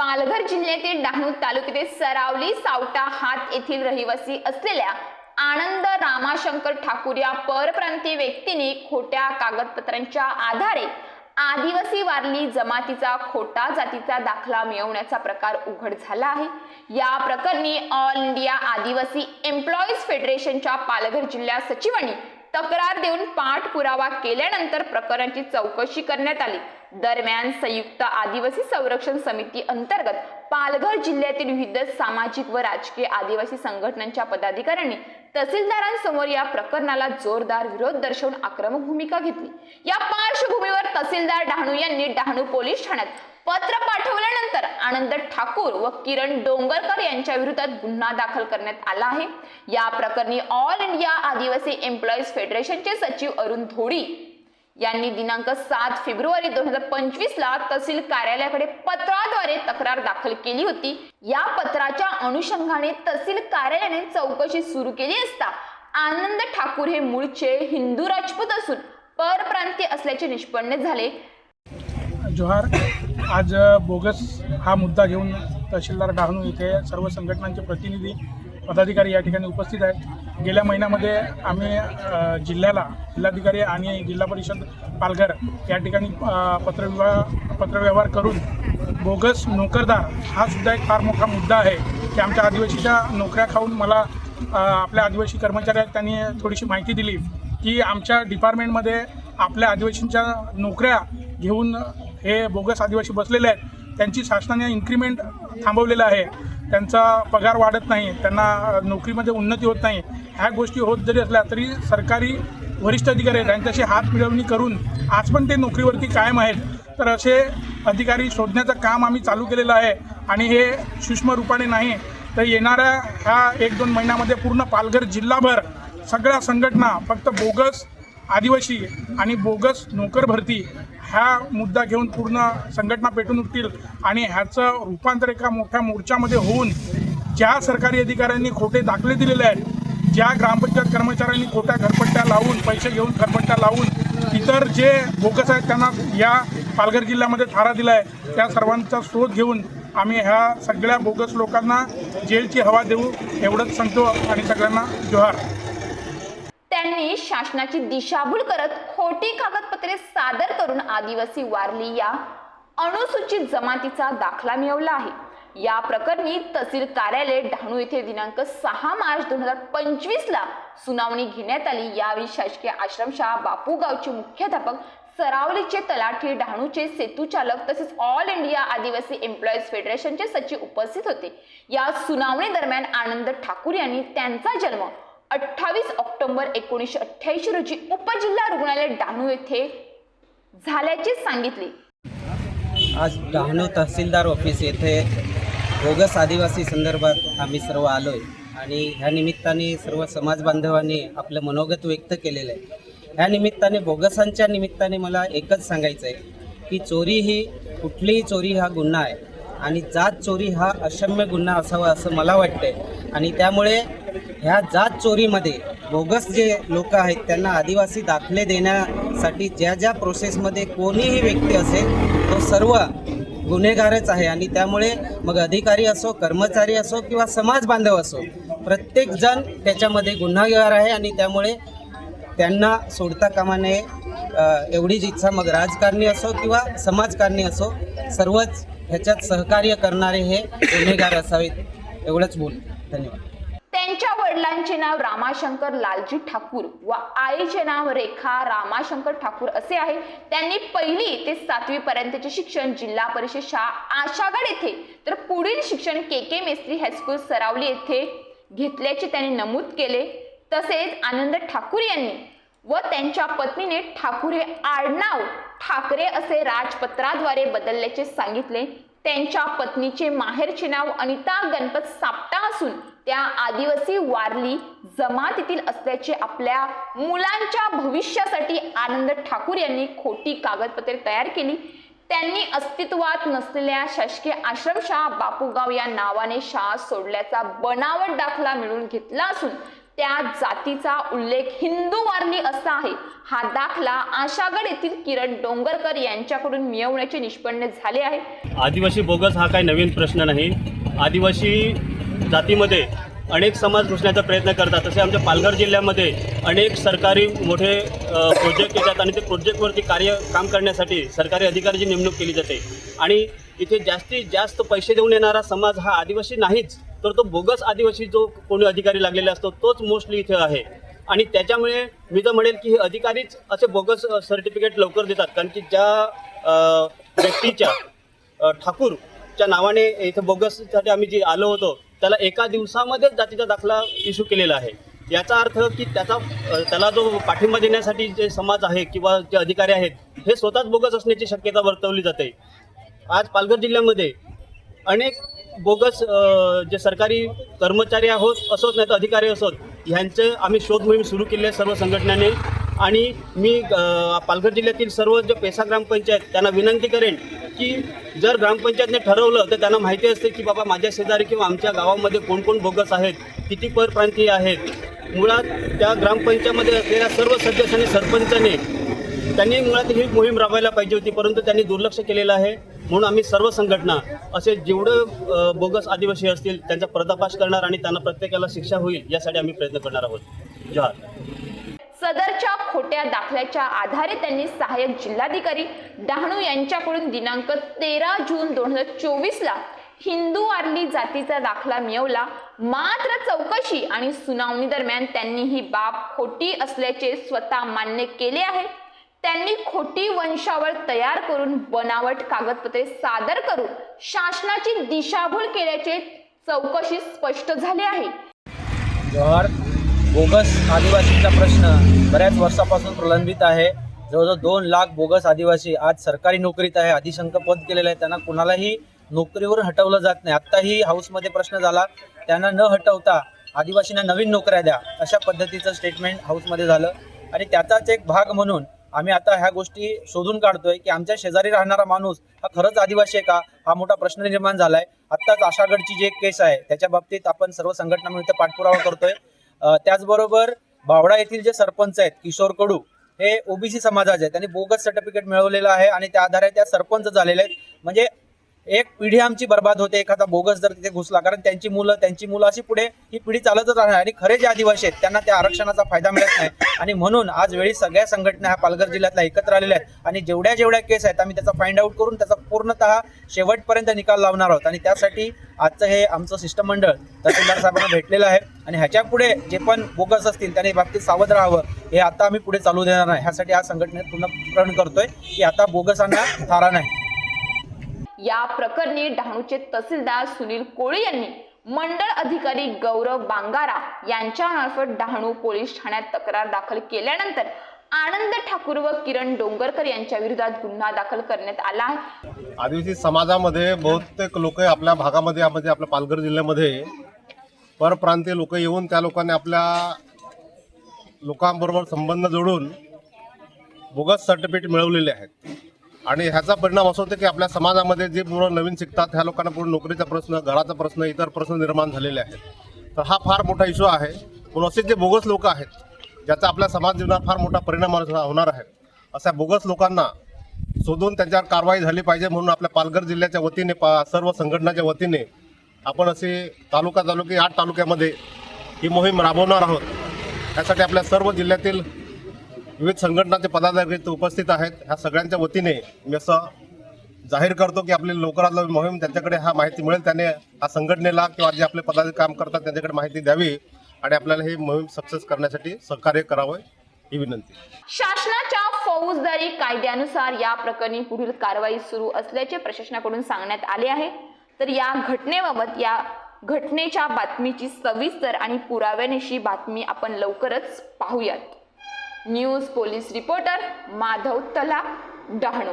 पालघर जिल्ह्यातील डहाणू तालुक्यातील सरावली सावटा हात येथील रहिवासी असलेल्या आनंद रामाशंकर ठाकूर या परप्रांतीय व्यक्तीने खोट्या कागदपत्रांच्या आधारे आदिवासी वारली जमातीचा खोटा जातीचा दाखला मिळवण्याचा प्रकार उघड झाला आहे। या प्रकरणी ऑल इंडिया आदिवासी एम्प्लॉईज फेडरेशनच्या पालघर जिल्हा सचिवांनी तक्रार देऊन पाठपुरावा केल्यानंतर प्रकरणाची चौकशी करण्यात आली। दरम्यान संयुक्त आदिवासी संरक्षण समिती अंतर्गत पालघर जिल्ह्यातील विविध सामाजिक व राजकीय आदिवासी संघटनांच्या पदाधिकाऱ्यांनी तहसीलदारांसमोर या प्रकरणाला जोरदार विरोध दर्शवून आक्रमक भूमिका घेतली। या पार्श्वभूमीवर तहसीलदार डहाणू यांनी डहाणू पोलीस ठाण्यात पत्र पाठवल्यानंतर आनंद ठाकूर व किरण डोंगरकर यांच्या विरोधात गुन्हा दाखल करण्यात आला आहे। या प्रकरणी ऑल इंडिया आदिवासी एम्प्लॉईज फेडरेशनचे सचिव अरुण धोडी यांनी दिनांक 7 फेब्रुवारी 2025 ला तहसील कार्यालयाकडे पत्राद्वारे तक्रार दाखल केली होती। या पत्राच्या अनुषंगाने तहसील कार्यालयाने चौकशी सुरू केली असता आनंद ठाकूर हे मूळचे हिंदू राजपूत असून परप्रांतीय असल्याचे निष्पन्न झाले। जोहार। आज बोगस हा मुद्दा घेऊन तहसीलदार डहाणू येथे सर्व संघटनांचे प्रतिनिधी पदाधिकारी या ठिकाणी उपस्थित आहेत। गेल्या महिन्यामध्ये आम्ही जिल्हाधिकारी आणि जिल्हा परिषद पालघर या ठिकाणी पत्रव्यवहार करून बोगस नोकरदार हा सुद्धा एक फार मोठा मुद्दा आहे की आमच्या आदिवासीच्या नोकऱ्या खाऊन मला आपल्या आदिवासी कर्मचाऱ्यांनी त्यांनी थोडीशी माहिती दिली की आमच्या डिपार्टमेंटमध्ये आपल्या आदिवासींच्या नोकऱ्या घेऊन हे बोगस आदिवासी बसलेले आहेत। त्यांची शासनाने इन्क्रिमेंट थांबवलेलं आहे, त्यांचा पगार वाढत नाही, त्यांना नोकरीमध्ये उन्नती होत नाही। ह्या गोष्टी होत जरी असल्या तरी सरकारी वरिष्ठ अधिकारी आहेत त्यांच्याशी हात मिळवणी करून आज पण ते नोकरीवरती कायम आहेत। तर असे अधिकारी शोधण्याचं काम आम्ही चालू केलेलं आहे आणि हे सूक्ष्म रूपाने नाही तर येणाऱ्या ह्या 1-2 महिन्यामध्ये पूर्ण पालघर जिल्हाभर सगळ्या संघटना फक्त बोगस आदिवासी आणि बोगस नोकर भरती हा मुद्दा घेऊन पूर्ण संघटना पेटून उठतील आणि ह्याचं रूपांतर एका मोठ्या मोर्चामध्ये होऊन ज्या सरकारी अधिकाऱ्यांनी खोटे दाखले दिलेले आहेत, ज्या ग्रामपंचायत कर्मचाऱ्यांनी खोट्या घरपट्ट्या लावून पैसे घेऊन घरपट्ट्या लावून इतर जे बोगस आहेत त्यांना या पालघर जिल्ह्यामध्ये थारा दिला आहे, त्या सर्वांचा शोध घेऊन आम्ही ह्या सगळ्या बोगस लोकांना जेलची हवा देऊ एवढंच सांगतो आणि सगळ्यांना जोहार। त्यांनी शासनाची दिशाभूल करत खोटी कागदपत्रे सादर करून आदिवासी वारली या अनुसूचित जमातीचा दाखला मिळवला आहे। या प्रकरणी तहसील कार्यालय डहाणू येथे दिनांक 6 मार्च 2025 ला सुनावणी घेण्यात आली। यावेळी शासकीय आश्रमशाळा बापूगावचे मुख्याध्यापक, सरावलीचे तलाठी, डहाणूचे सेतूचालक तसेच ऑल इंडिया आदिवासी एम्प्लॉईज फेडरेशनचे सचिव उपस्थित होते। या सुनावणी दरम्यान आनंद ठाकूर यांनी त्यांचा जन्म 28 ऑक्टोबर 1988 रोजी उपजिल्हा रुग्णालय डहाणू येथे झाल्याचे सांगितले। आज डहाणू तहसीलदार ऑफिस येथे बोगस आदिवासी संदर्भात आम्ही सर्व आलोय आणि ह्या निमित्ताने सर्व समाज बांधवांनी आपलं मनोगत व्यक्त केलेलं आहे। ह्या निमित्ताने बोगसांच्या निमित्ताने मला एकच सांगायचं आहे की चोरी ही कुठलीही चोरी हा गुन्हा आहे आणि जात चोरी हा अक्षम्य गुन्हा असावा असं मला वाटतंय आणि त्यामुळे ह्या जात चोरीमध्ये बोगस जे लोक आहेत त्यांना आदिवासी दाखले देण्यासाठी ज्या प्रोसेसमध्ये कोणीही व्यक्ती असेल तो सर्व गुन्हेगारच आहे आणि त्यामुळे मग अधिकारी असो, कर्मचारी असो किंवा समाज बांधव असो, प्रत्येकजण त्याच्यामध्ये गुन्हेगार आहे आणि त्यामुळे त्यांना सोडता कामा नये एवढीच इच्छा मग राजकारणी असो किंवा समाजकारणी असो सर्वच ह्याच्यात सहकार्य करणारे हे गुन्हेगार असावेत एवढंच बोल। धन्यवाद। त्यांच्या वडिलांचे नाव रामाशंकर लालजी ठाकूर व आईचे नाव रेखा रामाशंकर ठाकूर असे आहे। त्यांनी 1ली ते 7वी पर्यंतचे शिक्षण जिल्हा परिषद शाळा आशागड येथे तर पुढील शिक्षण के मेस्त्री हायस्कूल सरावली येथे घेतल्याचे त्यांनी नमूद केले। तसेच आनंद ठाकूर यांनी व त्यांच्या पत्नीने ठाकूर हे आडनाव ठाकरे असे राजपत्राद्वारे बदलल्याचे सांगितले। त्यांच्या पत्नीचे माहेरचे नाव अनिता गणपत सापटा असून त्या आदिवासी वारली जमातीतील असल्याचे आपल्या मुलांच्या भविष्यासाठी आनंद ठाकूर यांनी खोटी कागदपत्रे तयार केली। त्यांनी अस्तित्वात नसलेल्या शासकीय आश्रमशाळा बापूगाव या नावाने शाळा सोडल्याचा बनावट दाखला मिळवून घेतला असून त्या जातीचा उल्लेख हिंदू वारली असा आहे. हा दाखला आशागड येथील किरण डोंगरकर यांच्याकडून मिळवण्याचे निष्पन्न झाले आहे. आदिवासी बोगस हा काही नवीन प्रश्न नाही. आदिवासी जातीमध्ये अनेक समाज घुसण्याचा प्रयत्न करतात. तसे आमच्या पालघर जिल्ह्यामध्ये अनेक सरकारी मोठे प्रोजेक्ट येतात आणि ते प्रोजेक्टवरती काम करण्यासाठी सरकारी अधिकाऱ्याची नेमणूक केली जाते. आणि इथे जास्तीत जास्त पैसे देऊन येणारा समाज हा आदिवासी नाहीच, तर तो बोगस आदिवासी जो कोणी अधिकारी लागलेला असतो तोच मोस्टली इथे आहे. आणि त्याच्यामुळे मी तर म्हणेल की हे अधिकारीच असे बोगस सर्टिफिकेट लवकर देतात, कारण की ज्या व्यक्तीच्या ठाकूरच्या नावाने इथे बोगससाठी आम्ही जे आलो होतो त्याला एका दिवसामध्येच जातीचा दाखला इश्यू केलेला आहे. याचा अर्थ की त्याला जो पाठिंबा देण्यासाठी जे समाज आहे किंवा जे अधिकारी आहेत हे स्वतःच बोगस असण्याची शक्यता वर्तवली जाते. आज पालघर जिल्ह्यामध्ये अनेक बोगस जे सरकारी कर्मचारी असोत नाही तर अधिकारी असोत ह्यांचे आम्ही शोध मोहीम सुरू केली आहे सर्व संघटनांनी. आणि मी पालघर जिल्ह्यातील सर्व जे पेसा ग्रामपंचायत त्यांना विनंती करेन की जर ग्रामपंचायतने ठरवलं तर त्यांना माहिती असते की बाबा माझ्या शेजारी किंवा आमच्या गावामध्ये कोण कोण बोगस आहेत, किती परप्रांतीय आहेत. मुळात त्या ग्रामपंचायतमध्ये असलेल्या सर्व सदस्य आणि सरपंचाने त्यांनी मुळात ही मोहीम राबवायला पाहिजे होती, परंतु त्यांनी दुर्लक्ष केलेलं आहे. म्हणून आम्ही सर्व संघटना असे जेवढं बोगस आदिवासी असतील त्यांचा पर्दाफाश करणार आणि त्यांना प्रत्येकाला शिक्षा होईल यासाठी आम्ही प्रयत्न करणार आहोत. जोहार. सदरच्या खोट्या दाखल्याच्या आधारे त्यांनी सहाय्यक जिल्हाधिकारी डहाणू यांच्याकडून दिनांक 13 जून 2024 हिंदू वारली जातीचा दाखला मिळवला. मात्र चौकशी आणि सुनावणी दरम्यान त्यांनी ही बाब खोटी असल्याचे स्वतः मान्य केले आहे. त्यांनी खोटी वंशावळ तयार करून बनावट कागदपत्रे सादर करून शासनाची दिशाभूल केल्याचे चौकशीत स्पष्ट झाले आहे. जोहार. बोगस आदिवासीचा प्रश्न बऱ्याच वर्षापासून प्रलंबित आहे. जवळजवळ 2 लाख बोगस आदिवासी आज सरकारी नोकरीत आहे, अधिशंक पद केलेलं आहे. त्यांना कुणालाही नोकरीवरून हटवलं जात नाही. आत्ताही हाऊसमध्ये प्रश्न झाला, त्यांना न हटवता आदिवासींना नवीन नोकऱ्या द्या अशा पद्धतीचं स्टेटमेंट हाऊसमध्ये झालं. आणि त्याचाच एक भाग म्हणून आम्ही आता ह्या गोष्टी शोधून काढतोय की आमच्या शेजारी राहणारा माणूस हा खरंच आदिवासी आहे का, हा मोठा प्रश्न निर्माण झाला आहे. आत्ताच आशागडची जी एक केस आहे त्याच्या बाबतीत आपण सर्व संघटना मिळून इथे पाठपुरावा करतोय. त्याचबरोबर बावडा येथील जे सरपंच आहेत किशोर कडू हे ओबीसी समाजाचे आहेत. त्यांनी बोगस सर्टिफिकेट मिळवलेलं आहे आणि त्या आधारे त्या सरपंच झालेले आहेत. म्हणजे एक पिढी आमची बर्बाद होते एखादा बोगस जर तिथे घुसला, कारण त्यांची मुलं अशी पुढे ही पिढी चालतच राहणार. आणि खरे जे आदिवासी आहेत त्यांना त्या आरक्षणाचा फायदा मिळत नाही. आणि म्हणून आज वेळी सगळ्या संघटना ह्या पालघर जिल्ह्यातल्या एकत्र आलेल्या आहेत आणि जेवढ्या केस आहेत आम्ही त्याचा फाइंड आउट करून त्याचा पूर्णतः शेवटपर्यंत निकाल लावणार आहोत. आणि त्यासाठी आजचं हे आमचं शिष्टमंडळ तहसीलदार साहेबांना भेटलेलं आहे. आणि ह्याच्या पुढे जे पण बोगस असतील त्याने बाबतीत सावध राहावं, हे आता आम्ही पुढे चालू देणार नाही. ह्यासाठी आज संघटनेत पुन्हा प्रण करतोय की आता बोगसांना थारा नाही. या प्रकरणी डहाणूचे तहसीलदार सुनील कोळी यांनी मंडळ अधिकारी गौरव बांगारा यांच्यामार्फत डहाणू पोलीस ठाण्यात तक्रार दाखल केल्यानंतर आनंद ठाकूर व किरण डोंगरकर यांच्या विरोधात गुन्हा दाखल करण्यात आला आहे. आदिवासी समाजामध्ये बहुतेक लोक आपल्या भागामध्ये आपल्या पालघर जिल्ह्यामध्ये परप्रांतीय लोक येऊन त्या लोकांनी आपल्या लोकांबरोबर संबंध जोडून बोगस सर्टिफिकेट मिळवलेले आहेत. आणि ह्याचा परिणाम असं होतो की आपल्या समाजामध्ये जे मुलं नवीन शिकतात ह्या लोकांना पूर्ण नोकरीचा प्रश्न, घराचा प्रश्न, इतर प्रश्न निर्माण झालेले आहेत. तर हा फार मोठा इश्यू आहे. म्हणून असे जे बोगस लोक आहेत ज्याचा आपल्या समाज जीवनात फार मोठा परिणाम होणार आहे, अशा बोगस लोकांना शोधून त्यांच्यावर कारवाई झाली पाहिजे. म्हणून आपल्या पालघर जिल्ह्याच्या वतीने सर्व संघटनाच्या वतीने आपण असे 8 तालुक्यामध्ये ही मोहीम राबवणार आहोत. त्यासाठी आपल्या सर्व जिल्ह्यातील विविध संघटनांचे पदाधिकारी उपस्थित आहेत. ह्या सगळ्यांच्या वतीने मी असं जाहीर करतो की आपली लवकरात मोहीम त्यांच्याकडे हा माहिती मिळेल, त्याने हा संघटनेला किंवा जे आपले पदाधिकारी काम करतात त्यांच्याकडे माहिती द्यावी आणि आपल्याला ही मोहीम सक्सेस करण्यासाठी सहकार्य करावं ही विनंती. शासनाच्या फौजदारी कायद्यानुसार या प्रकरणी पुढील कारवाई सुरू असल्याचे प्रशासनाकडून सांगण्यात आले आहे. तर या घटनेबाबत या घटनेच्या बातमीची सविस्तर आणि पुराव्यानिशी बातमी आपण लवकरच पाहूयात. न्यूज पोलीस रिपोर्टर माधव तला, डहाणू.